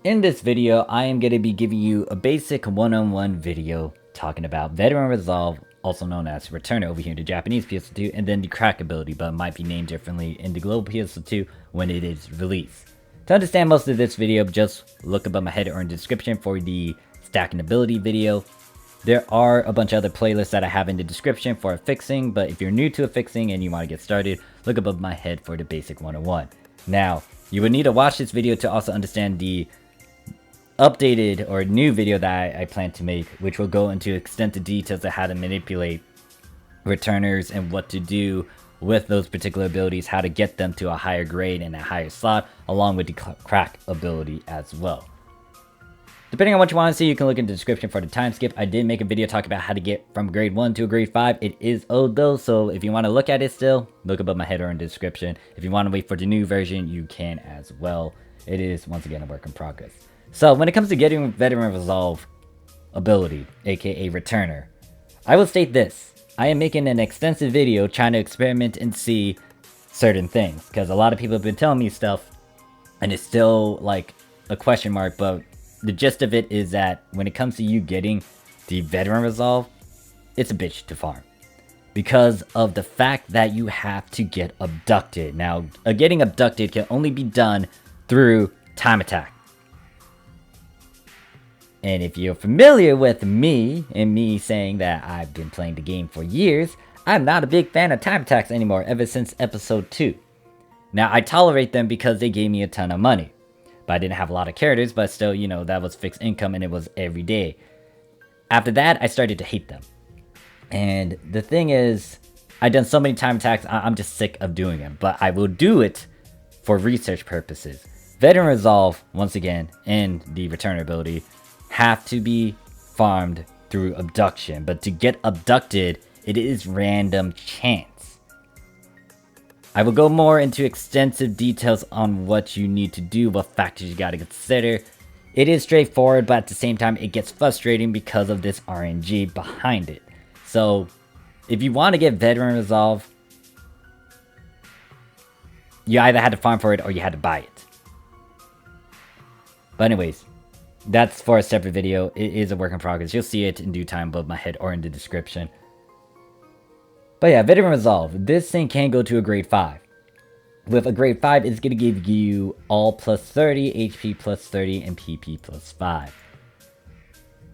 In this video, I am going to be giving you a basic one-on-one video talking about Veteran Resolve, also known as Returner over here in the Japanese PSO2, and then the crack ability, but it might be named differently in the global PSO2 when it is released. To understand most of this video, just look above my head or in the description for the stacking ability video. There are a bunch of other playlists that I have in the description for Affixing, but if you're new to Affixing and you want to get started, look above my head for the basic 101. Now, you would need to watch this video to also understand the updated or new video that I plan to make, which will go into extensive details of how to manipulate returners and what to do with those particular abilities, how to get them to a higher grade and a higher slot, along with the crack ability as well. Depending on what you want to see, you can look in the description for the time skip. I did make a video talking about how to get from grade 1 to a grade 5. It is old though, so if you want to look at it still, look above my head or in the description. If you want to wait for the new version, you can as well. It is, once again, a work in progress. So when it comes to getting Veteran Resolve ability, aka Returner, I will state this. I am making an extensive video trying to experiment and see certain things, because a lot of people have been telling me stuff and it's still like a question mark, but the gist of it is that when it comes to you getting the Veteran Resolve, it's a bitch to farm. Because of the fact that you have to get abducted. Now, getting abducted can only be done through time attack. And if you're familiar with me, and me saying that I've been playing the game for years, I'm not a big fan of time attacks anymore ever since episode 2. Now, I tolerate them because they gave me a ton of money. But I didn't have a lot of characters, but still, you know, that was fixed income and it was every day. After that, I started to hate them. And the thing is, I've done so many time attacks, I'm just sick of doing them. But I will do it for research purposes. Veteran Resolve, once again, and the Returner ability, have to be farmed through abduction. But to get abducted, it is random chance. I will go more into extensive details on what you need to do, what factors you gotta consider. It is straightforward, but at the same time, it gets frustrating because of this RNG behind it. So, if you want to get Veteran Resolve, you either had to farm for it or you had to buy it. But anyways, that's for a separate video. It is a work in progress. You'll see it in due time above my head or in the description. But yeah, Veteran Resolve. This thing can go to a grade 5. With a grade 5, it's going to give you all plus 30, HP plus 30, and PP plus 5.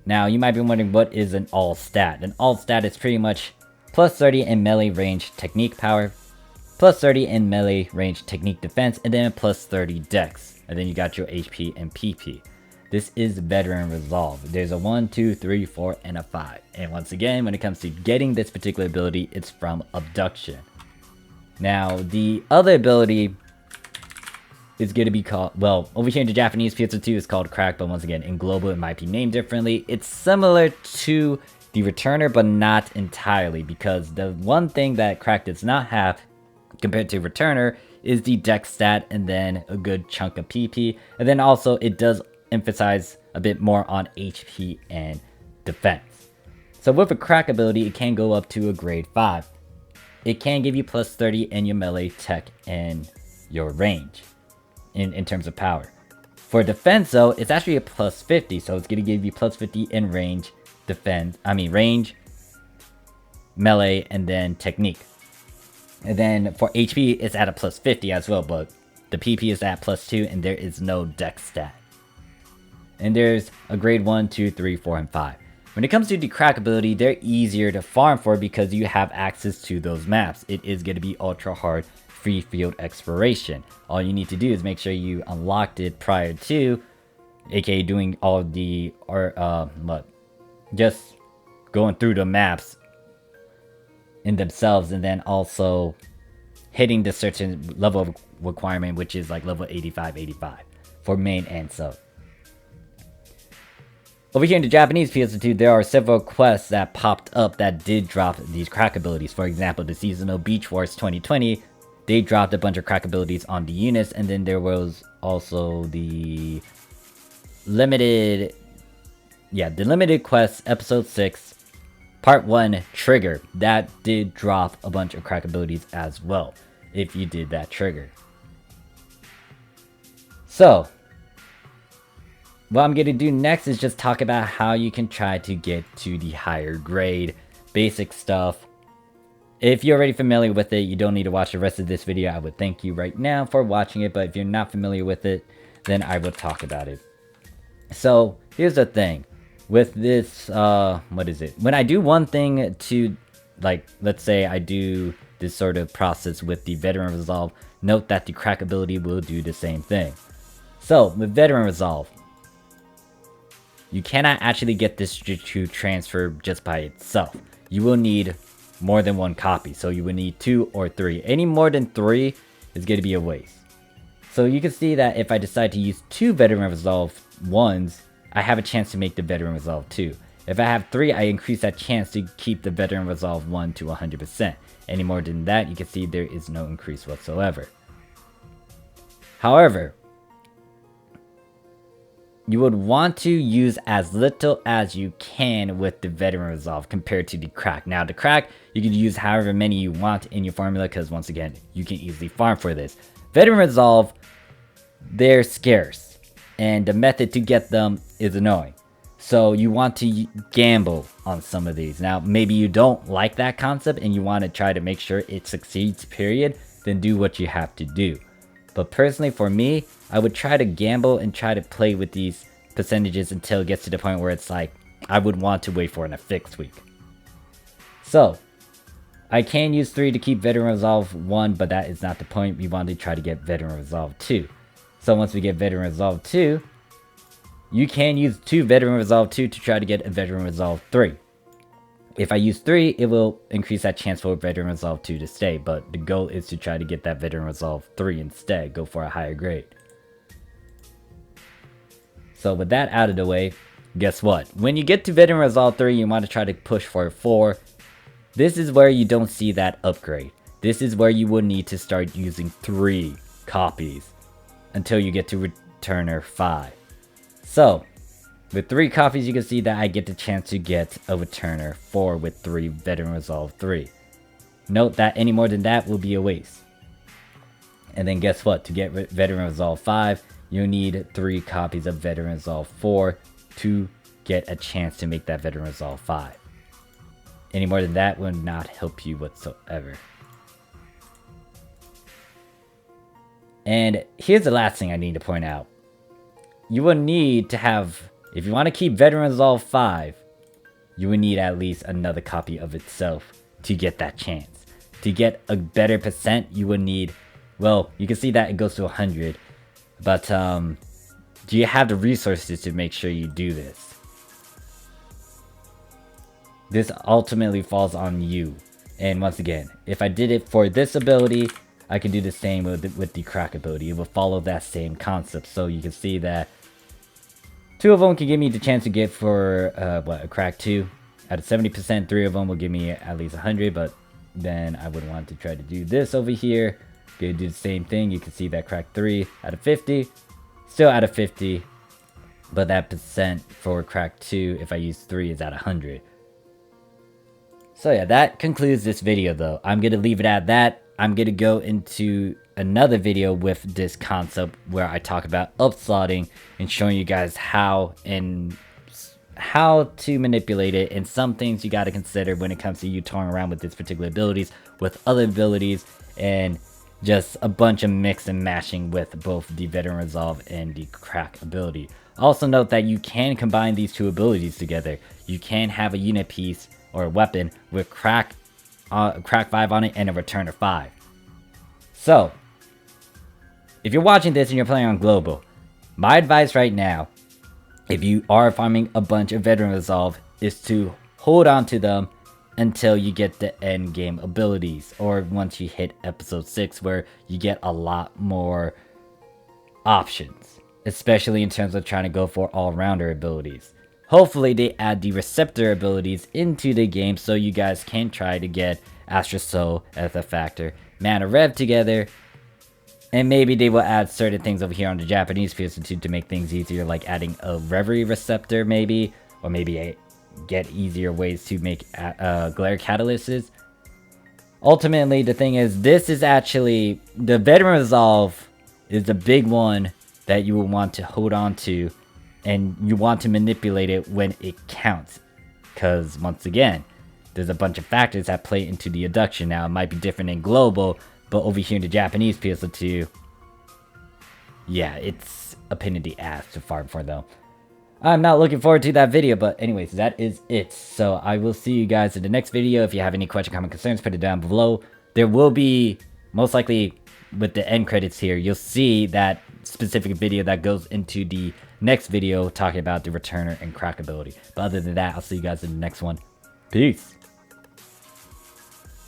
Now, you might be wondering what is an all stat. An all stat is pretty much plus 30 in melee range technique power, plus 30 in melee range technique defense, and then plus 30 dex. And then you got your HP and PP. This is Veteran Resolve. There's a 1, 2, 3, 4, and a 5. And once again, when it comes to getting this particular ability, it's from abduction. Now, the other ability is going to be called, well, over here in the Japanese PSO2 is called crack, but once again, in global it might be named differently. It's similar to the Returner, but not entirely, because the one thing that crack does not have compared to Returner is the dex stat and then a good chunk of PP. And then also it does emphasize a bit more on HP and defense. So with a crack ability, it can go up to a grade 5. It can give you plus 30 in your melee, tech, and your range in terms of power. For defense though, it's actually a plus 50, so it's going to give you plus 50 in range, range, melee, and then technique. And then for HP, it's at a plus 50 as well, but the PP is at plus 2, and there is no dex stat. And there's a grade 1, 2, 3, 4, and 5. When it comes to the crack ability, they're easier to farm for because you have access to those maps. It is going to be ultra hard free field exploration. All you need to do is make sure you unlocked it prior to, aka doing all the, just going through the maps in themselves, and then also hitting the certain level of requirement, which is like level 85 for main and sub. Over here in the Japanese PSO2, there are several quests that popped up that did drop these crack abilities. For example, the Seasonal Beach Wars 2020, they dropped a bunch of crack abilities on the units, and then there was also the limited quest episode 6, part 1 trigger. That did drop a bunch of crack abilities as well, if you did that trigger. So, what I'm going to do next is just talk about how you can try to get to the higher grade, basic stuff. If you're already familiar with it, you don't need to watch the rest of this video. I would thank you right now for watching it, but if you're not familiar with it, then I will talk about it. So, here's the thing. With this, what is it? When I do one thing to, like, let's say I do this sort of process with the Veteran Resolve, note that the crack ability will do the same thing. So, with Veteran Resolve, you cannot actually get this to transfer just by itself. You will need more than one copy, so you will need 2 or 3. Any more than 3 is going to be a waste. So you can see that if I decide to use 2 Veteran Resolve 1s, I have a chance to make the Veteran Resolve 2. If I have 3, I increase that chance to keep the Veteran Resolve 1 to 100%. Any more than that, you can see there is no increase whatsoever. However, you would want to use as little as you can with the Veteran Resolve compared to the crack. Now, the crack, you can use however many you want in your formula because, once again, you can easily farm for this. Veteran Resolve, they're scarce, and the method to get them is annoying. So you want to gamble on some of these. Now, maybe you don't like that concept and you want to try to make sure it succeeds, period, then do what you have to do. But personally, for me, I would try to gamble and try to play with these percentages until it gets to the point where it's like, I would want to wait for an Affix week. So, I can use 3 to keep Veteran Resolve 1, but that is not the point. We want to try to get Veteran Resolve 2. So once we get Veteran Resolve 2, you can use 2 Veteran Resolve 2 to try to get a Veteran Resolve 3. If I use 3, it will increase that chance for Veteran Resolve 2 to stay, but the goal is to try to get that Veteran Resolve 3 instead, go for a higher grade. So with that out of the way, guess what? When you get to Veteran Resolve 3, you want to try to push for 4. This is where you don't see that upgrade. This is where you will need to start using 3 copies until you get to Returner 5. So, with 3 copies, you can see that I get the chance to get a Returner 4 with 3 Veteran Resolve 3. Note that any more than that will be a waste. And then guess what? To get Veteran Resolve 5, you need 3 copies of Veteran Resolve 4 to get a chance to make that Veteran Resolve 5. Any more than that will not help you whatsoever. And here's the last thing I need to point out. You will need to have, if you want to keep Veteran Resolve 5, you will need at least another copy of itself to get that chance. To get a better percent, you will need, well, you can see that it goes to 100. But, do you have the resources to make sure you do this? This ultimately falls on you. And once again, if I did it for this ability, I can do the same with the crack ability. It will follow that same concept. So you can see that 2 of them can give me the chance to get for, a crack 2. Out of 70%, 3 of them will give me at least 100. But then I would want to try to do this over here. Gonna do the same thing. You can see that crack 3 out of 50. Still out of 50. But that percent for crack 2, if I use 3, is at 100. So yeah, that concludes this video though. I'm going to leave it at that. I'm going to go into another video with this concept where I talk about upslotting and showing you guys how to manipulate it and some things you got to consider when it comes to you toying around with this particular abilities with other abilities and just a bunch of mix and mashing with both the Veteran Resolve and the crack ability. Also note that you can combine these 2 abilities together. You can have a unit piece or a weapon with crack 5 on it and a Returner 5. So, if you're watching this and you're playing on Global, my advice right now, if you are farming a bunch of Veteran Resolve, is to hold on to them until you get the end game abilities, or once you hit episode 6 where you get a lot more options, especially in terms of trying to go for all-rounder abilities. Hopefully they add the receptor abilities into the game so you guys can try to get Astra Soul, Ether Factor, Mana Rev together. And maybe they will add certain things over here on the Japanese PSO2 to make things easier, like adding a Reverie Receptor maybe, or maybe get easier ways to make Glare Catalysts. Ultimately, the thing is, this is actually, the Veteran Resolve is the big one that you will want to hold on to And you want to manipulate it when it counts. Because, once again, there's a bunch of factors that play into the adduction. Now, it might be different in global, but over here in the Japanese PSO2, yeah, it's a pain in the ass to farm for, though. I'm not looking forward to that video, but anyways, that is it. So I will see you guys in the next video. If you have any question, comment, concerns, put it down below. There will be, most likely, with the end credits here, you'll see that specific video that goes into the next video talking about the returner and crack ability. But other than that, I'll see you guys in the next one. Peace.